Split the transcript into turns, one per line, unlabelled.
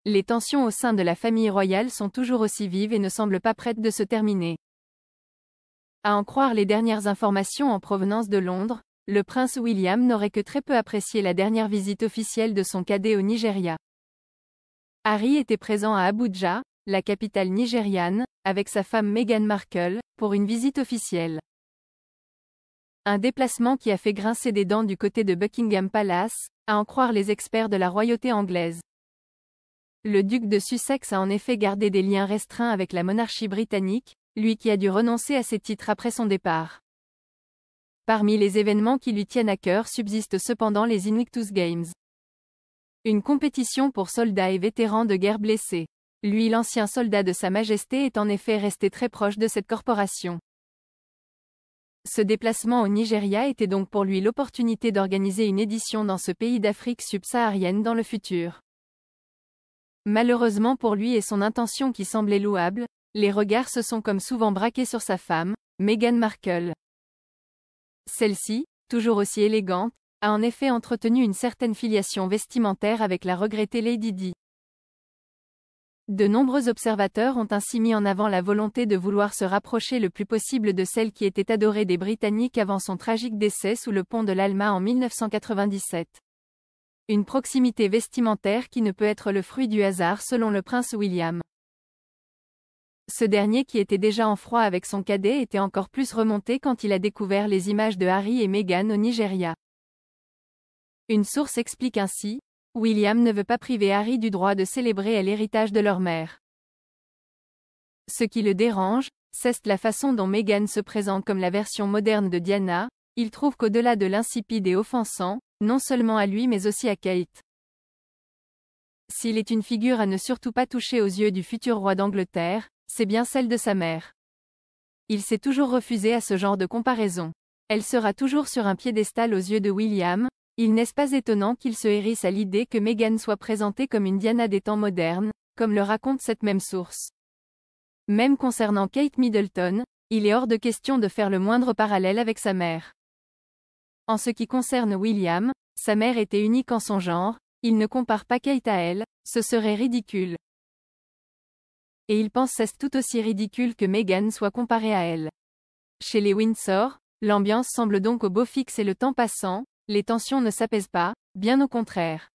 les tensions au sein de la famille royale sont toujours aussi vives et ne semblent pas prêtes de se terminer. À en croire les dernières informations en provenance de Londres, le prince William n'aurait que très peu apprécié la dernière visite officielle de son cadet au Nigeria. Harry était présent à Abuja, la capitale nigériane, avec sa femme Meghan Markle, pour une visite officielle. Un déplacement qui a fait grincer des dents du côté de Buckingham Palace, à en croire les experts de la royauté anglaise. Le duc de Sussex a en effet gardé des liens restreints avec la monarchie britannique, lui qui a dû renoncer à ses titres après son départ. Parmi les événements qui lui tiennent à cœur subsistent cependant les Invictus Games. Une compétition pour soldats et vétérans de guerre blessés. Lui, l'ancien soldat de Sa Majesté, est en effet resté très proche de cette corporation. Ce déplacement au Nigeria était donc pour lui l'opportunité d'organiser une édition dans ce pays d'Afrique subsaharienne dans le futur. Malheureusement pour lui et son intention qui semblait louable, les regards se sont comme souvent braqués sur sa femme, Meghan Markle. Celle-ci, toujours aussi élégante, a en effet entretenu une certaine filiation vestimentaire avec la regrettée Lady Di. De nombreux observateurs ont ainsi mis en avant la volonté de vouloir se rapprocher le plus possible de celle qui était adorée des Britanniques avant son tragique décès sous le pont de l'Alma en 1997. Une proximité vestimentaire qui ne peut être le fruit du hasard selon le prince William. Ce dernier qui était déjà en froid avec son cadet était encore plus remonté quand il a découvert les images de Harry et Meghan au Nigeria. Une source explique ainsi, William ne veut pas priver Harry du droit de célébrer l'héritage de leur mère. Ce qui le dérange, c'est la façon dont Meghan se présente comme la version moderne de Diana. Il trouve qu'au-delà de l'insipide et offensant, non seulement à lui mais aussi à Kate. S'il est une figure à ne surtout pas toucher aux yeux du futur roi d'Angleterre, c'est bien celle de sa mère. Il s'est toujours refusé à ce genre de comparaison. Elle sera toujours sur un piédestal aux yeux de William. Il n'est pas étonnant qu'il se hérisse à l'idée que Meghan soit présentée comme une Diana des temps modernes, comme le raconte cette même source. Même concernant Kate Middleton, il est hors de question de faire le moindre parallèle avec sa mère. En ce qui concerne William, sa mère était unique en son genre, il ne compare pas Kate à elle, ce serait ridicule. Et il pense c'est tout aussi ridicule que Meghan soit comparée à elle. Chez les Windsor, l'ambiance semble donc au beau fixe et le temps passant, les tensions ne s'apaisent pas, bien au contraire.